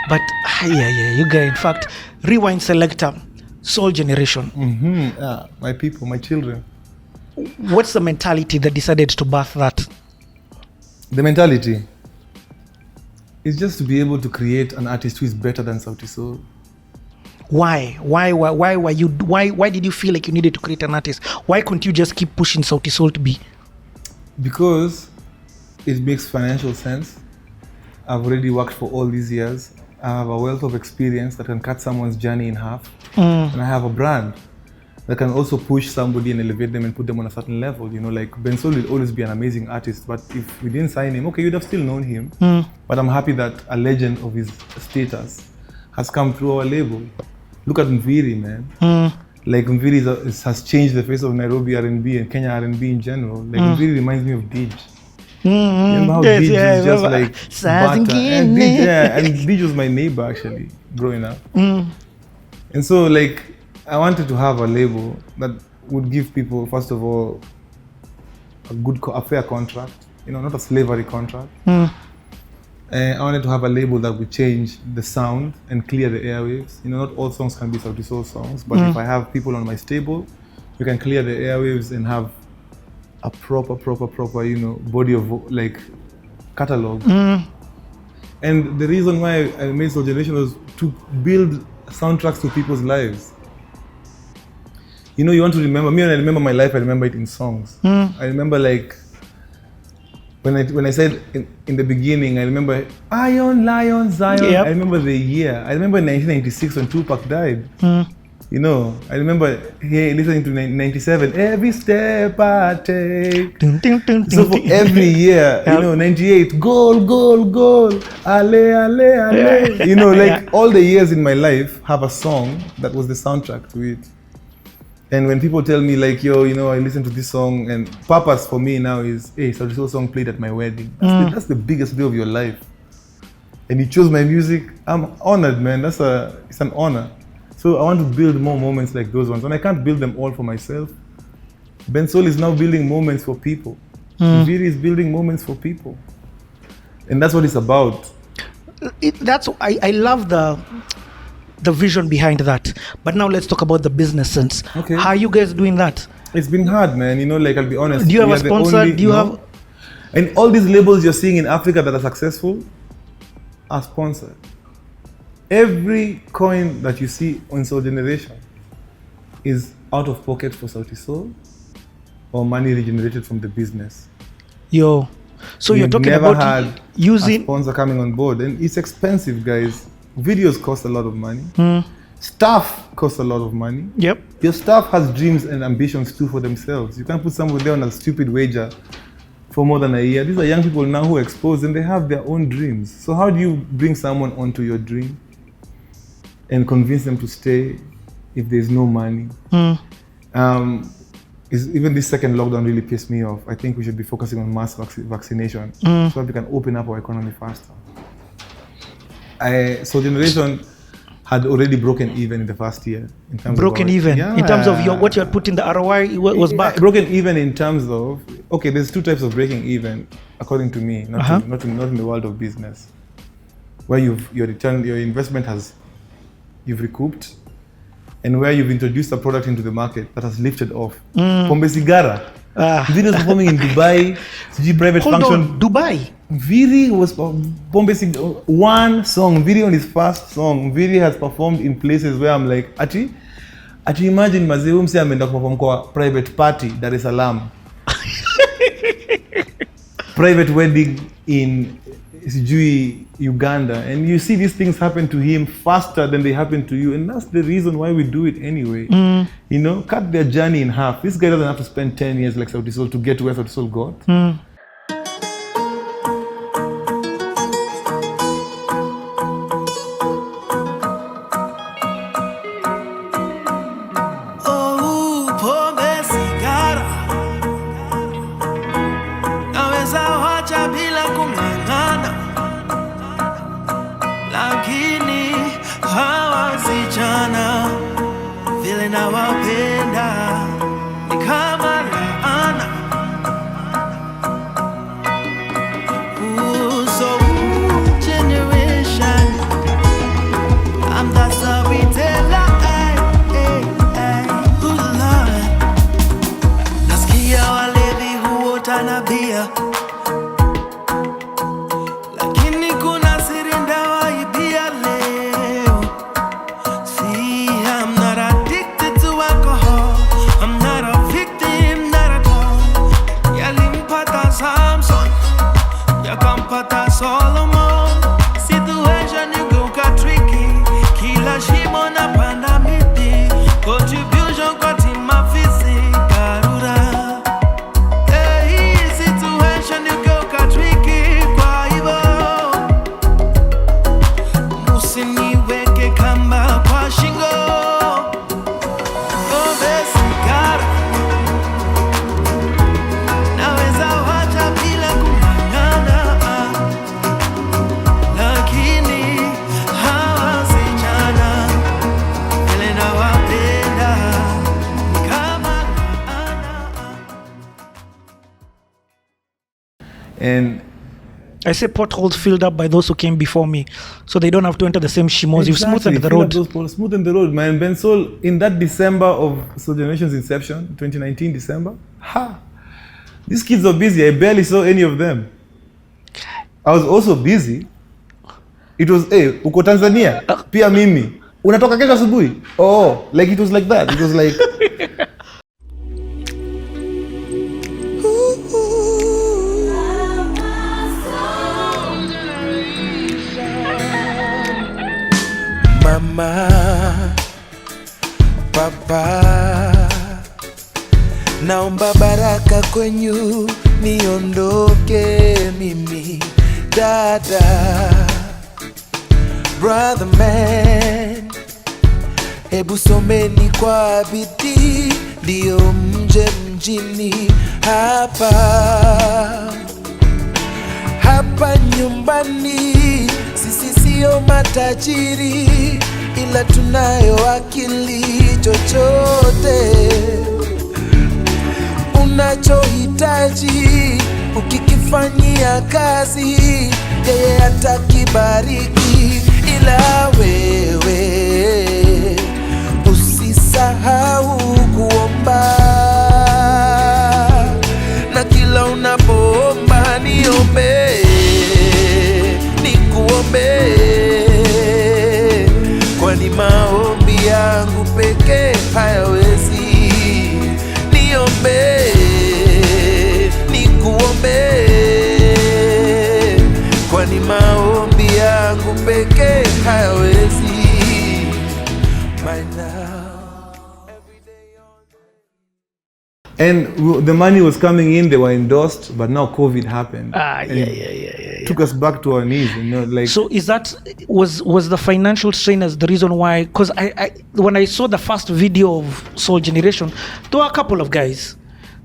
But you guys, in fact, rewind selector, Soul Generation. My people, my children. What's the mentality that decided to birth that? The mentality is just to be able to create an artist who is better than Sauti Sol. Why did you feel like you needed to create an artist? Why couldn't you just keep pushing Sauti Sol to be? Because it makes financial sense. I've already worked for all these years. I have a wealth of experience that can cut someone's journey in half. And I have a brand that can also push somebody and elevate them and put them on a certain level. You know, like Ben Sol will always be an amazing artist, but if we didn't sign him, okay, you'd have still known him. But I'm happy that a legend of his status has come through our label. Look at Mviri, man. Like Mviri has changed the face of Nairobi R&B and Kenya R&B in general. Like Mviri reminds me of Dij. You remember how Dij is just like butter. And Dij was my neighbor actually growing up. And so like I wanted to have a label that would give people, first of all, a fair contract, you know, not a slavery contract. I wanted to have a label that would change the sound and clear the airwaves. You know, not all songs can be Sauti Sol songs, but if I have people on my stable, we can clear the airwaves and have a proper, you know, body of like catalog. And the reason why I made Soul Generation was to build soundtracks to people's lives. You know, you want to remember, me when I remember my life, I remember it in songs. I remember like, when I said in the beginning, I remember Iron Lion Zion. I remember the year. I remember 1996 when Tupac died. You know, I remember listening to 97. Every step I take. So for every year, you know, 98. Goal. Ale. You know, like all the years in my life have a song that was the soundtrack to it. And when people tell me like, yo, you know, I listen to this song, and purpose for me now is, hey, Sauti Sol song played at my wedding. That's the biggest day of your life. And you chose my music, I'm honored, man. It's an honor. So I want to build more moments like those ones. And I can't build them all for myself. Ben Sol is now building moments for people. Viri is building moments for people. And that's what it's about. I love the vision behind that. But now let's talk about the business sense. Okay. How are you guys doing that? It's been hard, man. You know, like, I'll be honest. Do you have a sponsor? And all these labels you're seeing in Africa that are successful are sponsored. Every coin that you see on Soul Generation is out of pocket for Sauti Sol or money regenerated from the business. So you're talking about using a sponsor coming on board, and it's expensive, guys. Videos cost a lot of money. Staff costs a lot of money. Yep. Your staff has dreams and ambitions too for themselves. You can't put somebody there on a stupid wager for more than a year. These are young people now who are exposed and they have their own dreams. So how do you bring someone onto your dream and convince them to stay if there's no money? Even this second lockdown really pissed me off. I think we should be focusing on mass vaccination so that we can open up our economy faster. Soul Generation had already broken even in the first year. In terms of what you had put in the ROI was back. Broken even in terms of, okay, there's two types of breaking even, according to me, not in the world of business, where your investment you've recouped, and where you've introduced a product into the market that has lifted off. Pombe Sigara. Viri was performing in Dubai, private function. Dubai. Viri was Pombe Sigara, one song. Viri on his first song. Viri has performed in places where I'm like, ati imagine mazee mse ameenda perform kwa private party Dar es Salaam. Private wedding in Uganda, and you see these things happen to him faster than they happen to you, and that's the reason why we do it anyway. You know, cut their journey in half. This guy doesn't have to spend 10 years like Sauti Sol to get to where Sauti Sol got. I say potholes filled up by those who came before me, so they don't have to enter the same shimos. Exactly. You've smoothened the Fill up road. those potholes, smoothen the road, man. Ben Sol, in that December of Soul Generation's inception, 2019 December, these kids are busy. I barely saw any of them. I was also busy. It was, uko Tanzania, pia mimi. Unatoka kesho asubuhi? Oh, like it was like that. It was like... Mama, Papa, naomba baraka kwenyu niondoke mimi, dada, brother man, hebu someni kwa bidii ndio mje mjini hapa nyumbani. Sisi sio matajiri, ila tunayo akili. Chochote unachohitaji ukikifanyia kazi, yeye atakibariki. Ila wewe usisahau kuomba, na kila unapoomba niombe, nikuombe, kwani maombi yangu pekee hayawezi. Niombe, nikuombe, kwani maombi yangu pekee hayawezi. And the money was coming in, they were endorsed, but now COVID happened. Yeah. Took us back to our knees, like. So is that, was the financial strain as the reason why? Because I when I saw the first video of Soul Generation, there were a couple of guys.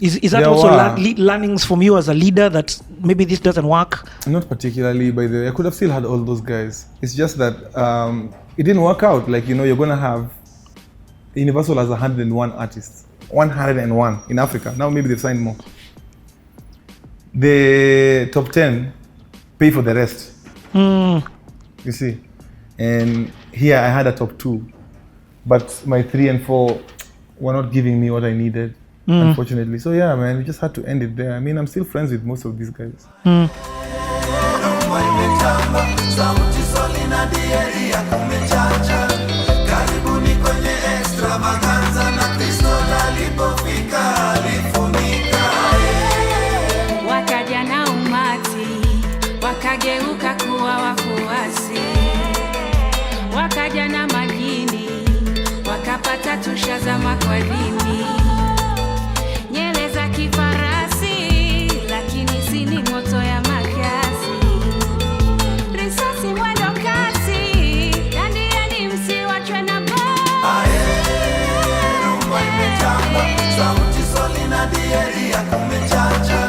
Is that there also were learnings from you as a leader that maybe this doesn't work? Not particularly, by the way. I could have still had all those guys. It's just that it didn't work out. Like, you're gonna have Universal has 101 artists. 101 in Africa. Now maybe they've signed more. The top 10 pay for the rest. You see? And here I had a top 2. But my 3 and 4 were not giving me what I needed, unfortunately. So yeah, man, we just had to end it there. I mean, I'm still friends with most of these guys. Wakaja na umati, wakageuka kuwa wafuasi. Wakaja na majini, wakapata tushazama kwa dini. Nyele za kifarasi, lakini sini moto ya makasi. Risasi mwendo kasi, dandiani msiwachwe na bo. Rumba imetamba, Sauti Sol inadieri ya kumechacha.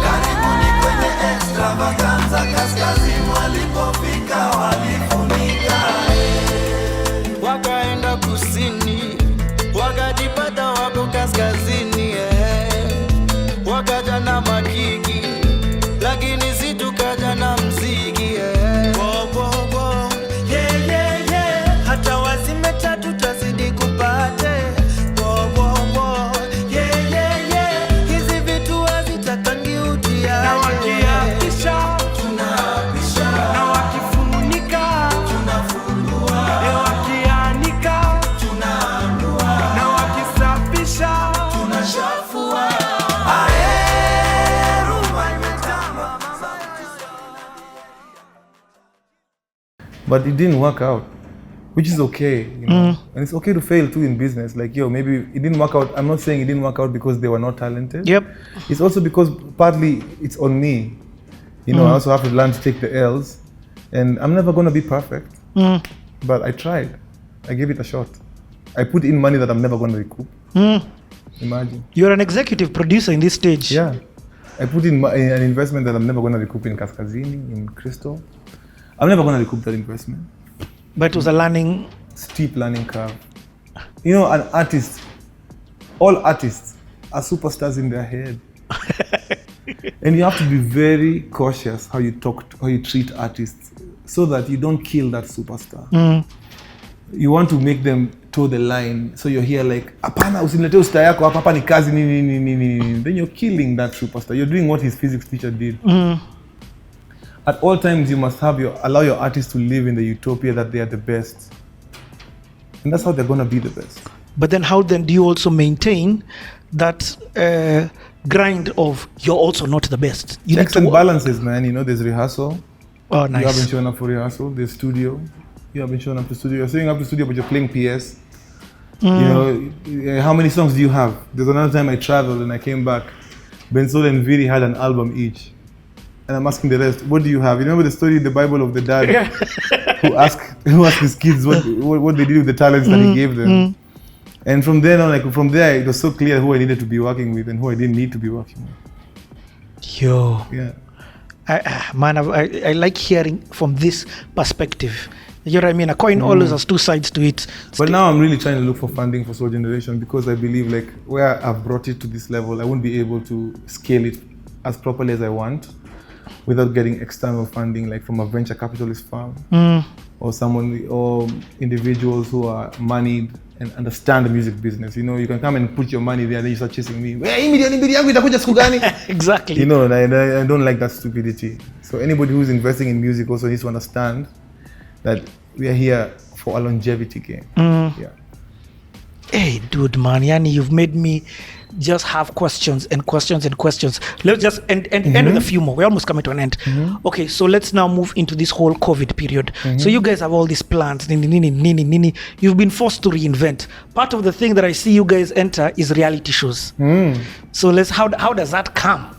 Karibuni kwenye extravaganza, kaskazini walipofika walifunika. Wakaenda kusini, wakajipata wako kaskazini. Wakaja na makiki, lakini si tukaja na mziki. Hata wazime tatu tazidi kupate. Hizi vitu hazitakangi utia. Na wakiapisha, tunapisha. Na wakifunika, tunafungua. Wakianika, tunaanua. Na wakisafisha, tunashafua. But it didn't work out, which is okay, And it's okay to fail too in business. Like, maybe it didn't work out. I'm not saying it didn't work out because they were not talented. Yep. It's also because partly it's on me. I also have to learn to take the L's, and I'm never gonna be perfect. But I tried. I gave it a shot. I put in money that I'm never gonna recoup. Imagine. You're an executive producer in this stage. Yeah. I put in an investment that I'm never gonna recoup in Kaskazini, in Crystal. I'm never gonna recoup that investment. But it was a steep learning curve. An artist, all artists are superstars in their head. And you have to be very cautious how you how you treat artists, so that you don't kill that superstar. You want to make them toe the line, so you're here like, apana usinilete usta yako hapa ni kazi nini. Then you're killing that superstar. You're doing what his physics teacher did. At all times, you must allow your artists to live in the utopia that they are the best, and that's how they're gonna be the best. But then, how then do you also maintain that grind of you're also not the best? You Checks and balances, man. You know, there's rehearsal. Oh, nice. You haven't shown up for rehearsal. There's studio. You haven't shown up to studio. You're showing up to studio, but you're playing PS. You know, how many songs do you have? There's another time I traveled and I came back. Ben-Sol and Viri had an album each. And I'm asking the rest, what do you have? You remember the story in the Bible of the dad who asked his kids what they did with the talents that he gave them? And from there on, from there, it was so clear who I needed to be working with and who I didn't need to be working with. Yo. Yeah. I like hearing from this perspective. You know what I mean? A coin always has two sides to it. But now I'm really trying to look for funding for Soul Generation, because I believe like where I've brought it to this level, I won't be able to scale it as properly as I want without getting external funding, like from a venture capitalist firm or someone or individuals who are moneyed and understand the music business. You know, you can come and put your money there, then you start chasing me. Exactly. You know, and I don't like that stupidity. So anybody who's investing in music also needs to understand that we are here for a longevity game. Yeah. Hey, dude, man, Yani, you've made me just have questions and questions and questions. Let's just end with a few more. We're almost coming to an end. Okay, so let's now move into this whole COVID period. So you guys have all these plans. You've been forced to reinvent. Part of the thing that I see you guys enter is reality shows. So how does that come?